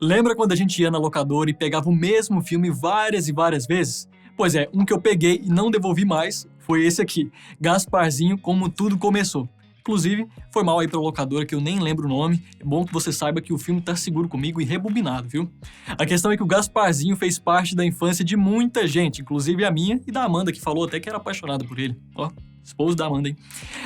Lembra quando a gente ia na locadora e pegava o mesmo filme várias e várias vezes? Pois é, um que eu peguei e não devolvi mais foi esse aqui, Gasparzinho, Como Tudo Começou. Inclusive, foi mal aí pra locadora que eu nem lembro o nome, é bom que você saiba que o filme tá seguro comigo e rebobinado, viu? A questão é que o Gasparzinho fez parte da infância de muita gente, inclusive a minha e da Amanda, que falou até que era apaixonada por ele. Ó, esposo da Amanda, hein?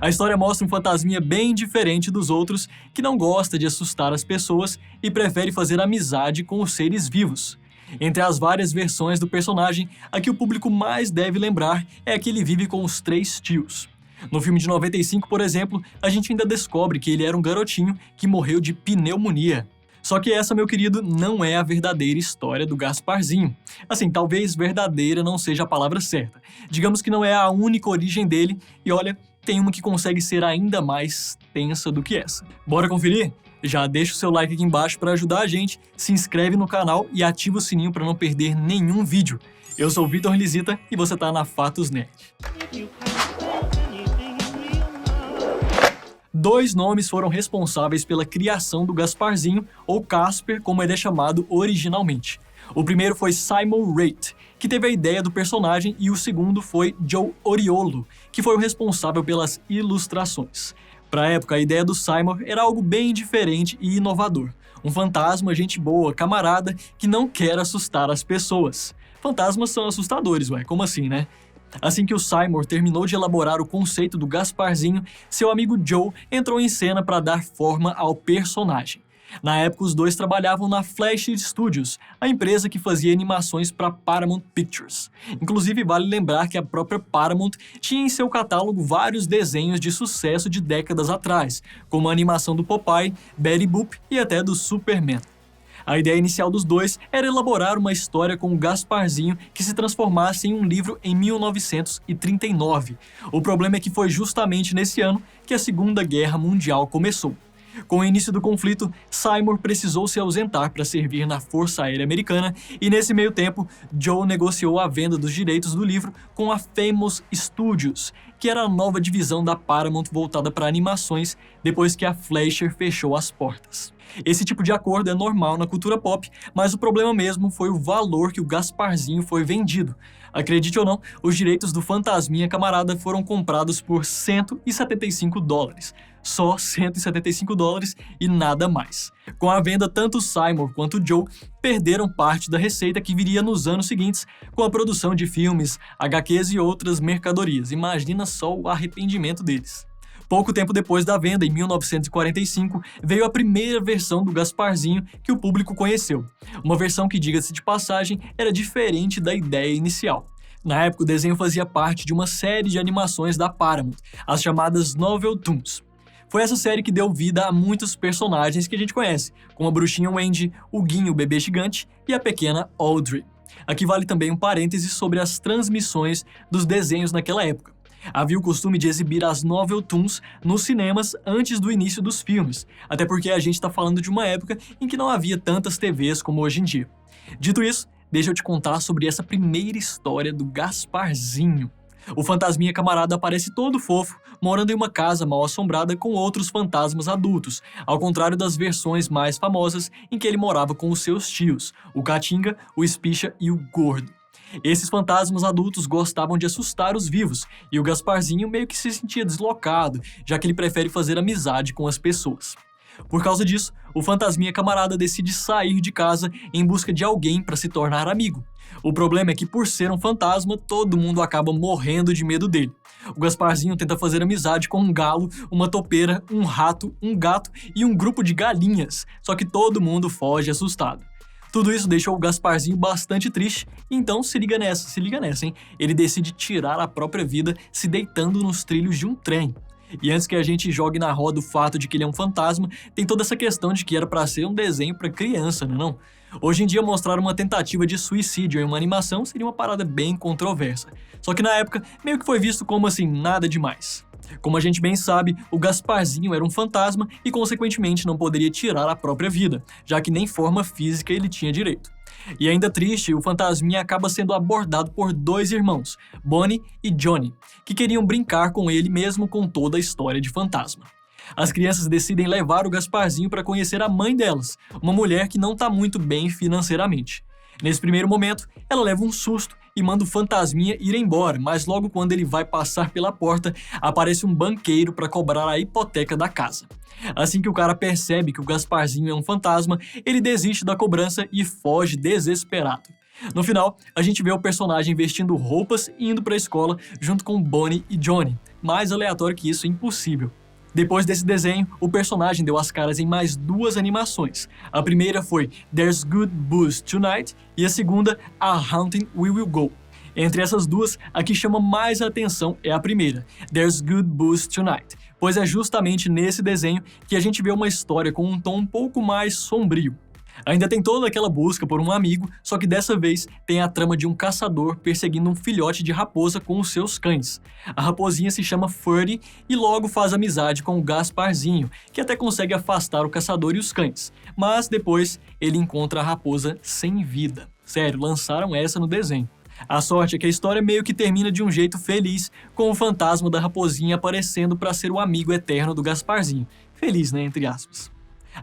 A história mostra um fantasminha bem diferente dos outros, que não gosta de assustar as pessoas e prefere fazer amizade com os seres vivos. Entre as várias versões do personagem, a que o público mais deve lembrar é a que ele vive com os 3 tios. No filme de 95, por exemplo, a gente ainda descobre que ele era um garotinho que morreu de pneumonia. Só que essa, meu querido, não é a verdadeira história do Gasparzinho. Assim, talvez verdadeira não seja a palavra certa. Digamos que não é a única origem dele, e olha, tem uma que consegue ser ainda mais tensa do que essa. Bora conferir? Já deixa o seu like aqui embaixo para ajudar a gente, se inscreve no canal e ativa o sininho para não perder nenhum vídeo. Eu sou o Vitor Lisita e você tá na Fatos Nerd. 2 nomes foram responsáveis pela criação do Gasparzinho, ou Casper, como ele é chamado originalmente. O primeiro foi Simon Raitt, que teve a ideia do personagem, e o segundo foi Joe Oriolo, que foi o responsável pelas ilustrações. Para a época, a ideia do Simon era algo bem diferente e inovador. Um fantasma, gente boa, camarada, que não quer assustar as pessoas. Fantasmas são assustadores, ué, como assim, né? Assim que o Simon terminou de elaborar o conceito do Gasparzinho, seu amigo Joe entrou em cena para dar forma ao personagem. Na época, os dois trabalhavam na Flash Studios, a empresa que fazia animações para Paramount Pictures. Inclusive, vale lembrar que a própria Paramount tinha em seu catálogo vários desenhos de sucesso de décadas atrás, como a animação do Popeye, Betty Boop e até do Superman. A ideia inicial dos dois era elaborar uma história com o Gasparzinho que se transformasse em um livro em 1939. O problema é que foi justamente nesse ano que a Segunda Guerra Mundial começou. Com o início do conflito, Simon precisou se ausentar para servir na Força Aérea Americana e, nesse meio tempo, Joe negociou a venda dos direitos do livro com a Famous Studios, que era a nova divisão da Paramount voltada para animações depois que a Fleischer fechou as portas. Esse tipo de acordo é normal na cultura pop, mas o problema mesmo foi o valor que o Gasparzinho foi vendido. Acredite ou não, os direitos do Fantasminha Camarada foram comprados por $175. Só $175 e nada mais. Com a venda, tanto Simon quanto Joe perderam parte da receita que viria nos anos seguintes com a produção de filmes, HQs e outras mercadorias. Imagina só o arrependimento deles. Pouco tempo depois da venda, em 1945, veio a primeira versão do Gasparzinho que o público conheceu. Uma versão que, diga-se de passagem, era diferente da ideia inicial. Na época, o desenho fazia parte de uma série de animações da Paramount, as chamadas Novel Toons. Foi essa série que deu vida a muitos personagens que a gente conhece, como a bruxinha Wendy, o Guinho, o bebê gigante e a pequena Audrey. Aqui vale também um parêntese sobre as transmissões dos desenhos naquela época. Havia o costume de exibir as Novel Toons nos cinemas antes do início dos filmes, até porque a gente está falando de uma época em que não havia tantas TVs como hoje em dia. Dito isso, deixa eu te contar sobre essa primeira história do Gasparzinho. O fantasminha camarada aparece todo fofo, morando em uma casa mal assombrada com outros fantasmas adultos, ao contrário das versões mais famosas em que ele morava com os seus tios, o Catinga, o Espicha e o Gordo. Esses fantasmas adultos gostavam de assustar os vivos, e o Gasparzinho meio que se sentia deslocado, já que ele prefere fazer amizade com as pessoas. Por causa disso, o fantasminha camarada decide sair de casa em busca de alguém para se tornar amigo. O problema é que, por ser um fantasma, todo mundo acaba morrendo de medo dele. O Gasparzinho tenta fazer amizade com um galo, uma topeira, um rato, um gato e um grupo de galinhas, só que todo mundo foge assustado. Tudo isso deixou o Gasparzinho bastante triste, então se liga nessa, hein? Ele decide tirar a própria vida se deitando nos trilhos de um trem. E antes que a gente jogue na roda o fato de que ele é um fantasma, tem toda essa questão de que era para ser um desenho para criança, não? Hoje em dia, mostrar uma tentativa de suicídio em uma animação seria uma parada bem controversa. Só que na época, meio que foi visto como assim, nada demais. Como a gente bem sabe, o Gasparzinho era um fantasma e consequentemente não poderia tirar a própria vida, já que nem forma física ele tinha direito. E ainda triste, o fantasminha acaba sendo abordado por 2 irmãos, Bonnie e Johnny, que queriam brincar com ele mesmo com toda a história de fantasma. As crianças decidem levar o Gasparzinho para conhecer a mãe delas, uma mulher que não está muito bem financeiramente. Nesse primeiro momento, ela leva um susto e manda o fantasminha ir embora, mas logo quando ele vai passar pela porta, aparece um banqueiro para cobrar a hipoteca da casa. Assim que o cara percebe que o Gasparzinho é um fantasma, ele desiste da cobrança e foge desesperado. No final, a gente vê o personagem vestindo roupas e indo para a escola junto com Bonnie e Johnny. Mais aleatório que isso, impossível. Depois desse desenho, o personagem deu as caras em mais 2 animações. A primeira foi There's Good Booze Tonight e a segunda, A Haunting We Will Go. Entre essas duas, a que chama mais a atenção é a primeira, There's Good Booze Tonight, pois é justamente nesse desenho que a gente vê uma história com um tom um pouco mais sombrio. Ainda tem toda aquela busca por um amigo, só que dessa vez tem a trama de um caçador perseguindo um filhote de raposa com os seus cães. A raposinha se chama Furry e logo faz amizade com o Gasparzinho, que até consegue afastar o caçador e os cães, mas depois ele encontra a raposa sem vida. Sério, lançaram essa no desenho. A sorte é que a história meio que termina de um jeito feliz, com o fantasma da raposinha aparecendo para ser o amigo eterno do Gasparzinho. Feliz, né? Entre aspas.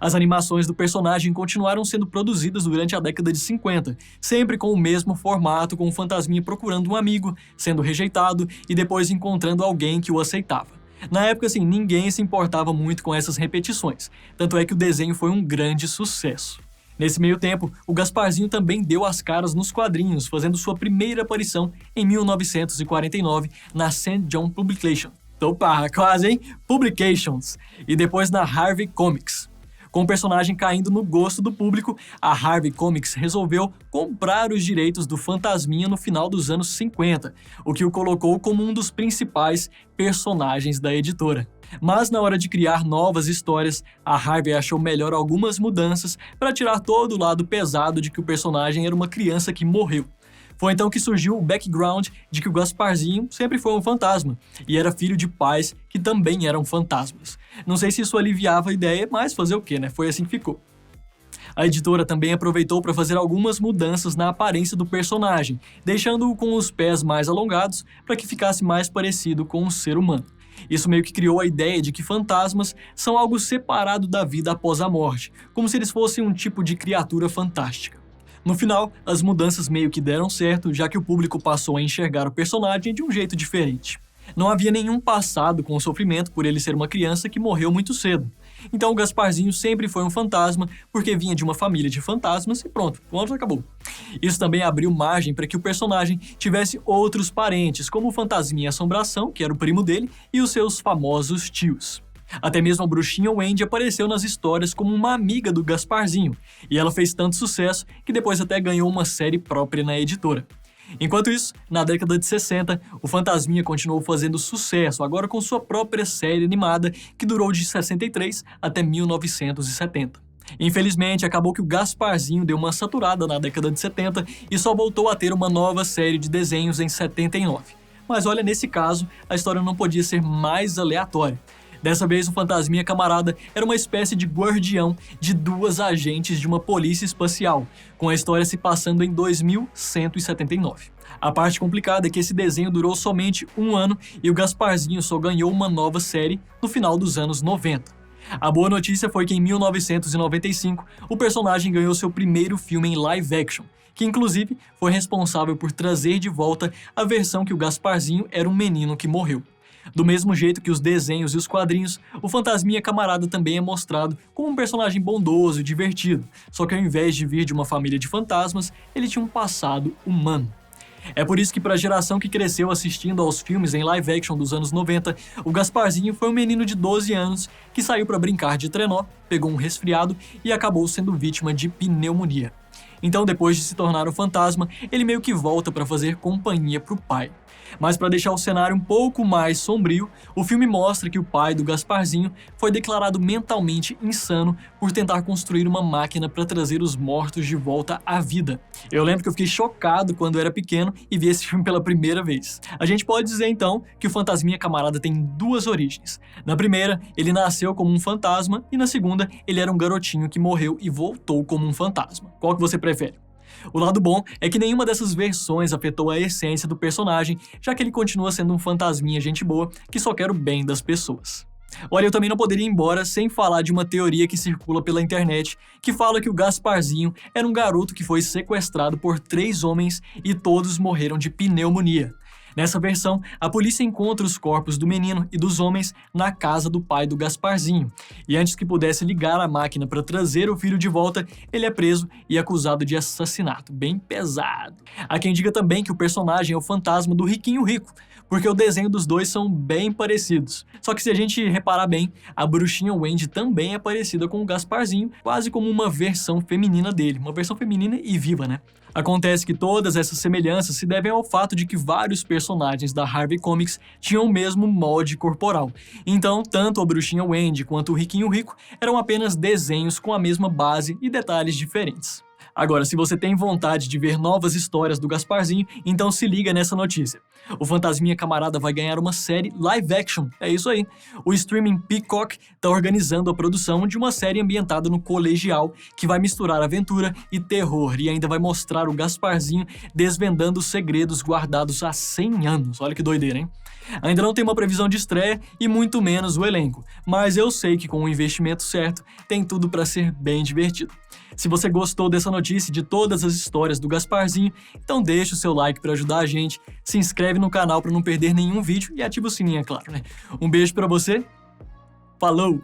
As animações do personagem continuaram sendo produzidas durante a década de 50, sempre com o mesmo formato, com o fantasminha procurando um amigo, sendo rejeitado e depois encontrando alguém que o aceitava. Na época, assim, ninguém se importava muito com essas repetições, tanto é que o desenho foi um grande sucesso. Nesse meio tempo, o Gasparzinho também deu as caras nos quadrinhos, fazendo sua primeira aparição em 1949 na St. John Publication. Opa, quase, hein? Publications! E depois na Harvey Comics. Com o personagem caindo no gosto do público, a Harvey Comics resolveu comprar os direitos do Fantasminha no final dos anos 50, o que o colocou como um dos principais personagens da editora. Mas na hora de criar novas histórias, a Harvey achou melhor algumas mudanças para tirar todo o lado pesado de que o personagem era uma criança que morreu. Foi então que surgiu o background de que o Gasparzinho sempre foi um fantasma e era filho de pais que também eram fantasmas. Não sei se isso aliviava a ideia, mas fazer o quê, né? Foi assim que ficou. A editora também aproveitou para fazer algumas mudanças na aparência do personagem, deixando-o com os pés mais alongados para que ficasse mais parecido com um ser humano. Isso meio que criou a ideia de que fantasmas são algo separado da vida após a morte, como se eles fossem um tipo de criatura fantástica. No final, as mudanças meio que deram certo, já que o público passou a enxergar o personagem de um jeito diferente. Não havia nenhum passado com o sofrimento por ele ser uma criança que morreu muito cedo. Então o Gasparzinho sempre foi um fantasma, porque vinha de uma família de fantasmas e pronto, acabou. Isso também abriu margem para que o personagem tivesse outros parentes, como o Fantasminha Assombração, que era o primo dele, e os seus famosos tios. Até mesmo a bruxinha Wendy apareceu nas histórias como uma amiga do Gasparzinho, e ela fez tanto sucesso que depois até ganhou uma série própria na editora. Enquanto isso, na década de 60, o Fantasminha continuou fazendo sucesso, agora com sua própria série animada, que durou de 63 até 1970. Infelizmente, acabou que o Gasparzinho deu uma saturada na década de 70 e só voltou a ter uma nova série de desenhos em 79. Mas olha, nesse caso, a história não podia ser mais aleatória. Dessa vez, o Fantasminha Camarada era uma espécie de guardião de 2 agentes de uma polícia espacial, com a história se passando em 2179. A parte complicada é que esse desenho durou somente 1 ano e o Gasparzinho só ganhou uma nova série no final dos anos 90. A boa notícia foi que em 1995, o personagem ganhou seu primeiro filme em live action, que inclusive foi responsável por trazer de volta a versão que o Gasparzinho era um menino que morreu. Do mesmo jeito que os desenhos e os quadrinhos, o Fantasminha Camarada também é mostrado como um personagem bondoso e divertido, só que ao invés de vir de uma família de fantasmas, ele tinha um passado humano. É por isso que para a geração que cresceu assistindo aos filmes em live action dos anos 90, o Gasparzinho foi um menino de 12 anos que saiu para brincar de trenó, pegou um resfriado e acabou sendo vítima de pneumonia. Então, depois de se tornar um fantasma, ele meio que volta para fazer companhia pro pai. Mas para deixar o cenário um pouco mais sombrio, o filme mostra que o pai do Gasparzinho foi declarado mentalmente insano por tentar construir uma máquina para trazer os mortos de volta à vida. Eu lembro que eu fiquei chocado quando era pequeno e vi esse filme pela primeira vez. A gente pode dizer então que o Fantasminha Camarada tem 2 origens. Na primeira, ele nasceu como um fantasma e na segunda, ele era um garotinho que morreu e voltou como um fantasma. Qual que você prefere? O lado bom é que nenhuma dessas versões afetou a essência do personagem, já que ele continua sendo um fantasminha gente boa que só quer o bem das pessoas. Olha, eu também não poderia ir embora sem falar de uma teoria que circula pela internet, que fala que o Gasparzinho era um garoto que foi sequestrado por 3 homens e todos morreram de pneumonia. Nessa versão, a polícia encontra os corpos do menino e dos homens na casa do pai do Gasparzinho. E antes que pudesse ligar a máquina para trazer o filho de volta, ele é preso e acusado de assassinato. Bem pesado. Há quem diga também que o personagem é o fantasma do Riquinho Rico, porque o desenho dos dois são bem parecidos. Só que se a gente reparar bem, a bruxinha Wendy também é parecida com o Gasparzinho, quase como uma versão feminina dele. Uma versão feminina e viva, né? Acontece que todas essas semelhanças se devem ao fato de que vários personagens da Harvey Comics tinham o mesmo molde corporal. Então, tanto a bruxinha Wendy quanto o Riquinho Rico eram apenas desenhos com a mesma base e detalhes diferentes. Agora, se você tem vontade de ver novas histórias do Gasparzinho, então se liga nessa notícia. O Fantasminha Camarada vai ganhar uma série live action, é isso aí. O streaming Peacock está organizando a produção de uma série ambientada no colegial que vai misturar aventura e terror e ainda vai mostrar o Gasparzinho desvendando os segredos guardados há 100 anos. Olha que doideira, hein? Ainda não tem uma previsão de estreia e muito menos o elenco, mas eu sei que com o investimento certo tem tudo para ser bem divertido. Se você gostou dessa notícia e de todas as histórias do Gasparzinho, então deixa o seu like para ajudar a gente, se inscreve no canal para não perder nenhum vídeo e ativa o sininho, é claro, né? Um beijo para você, falou!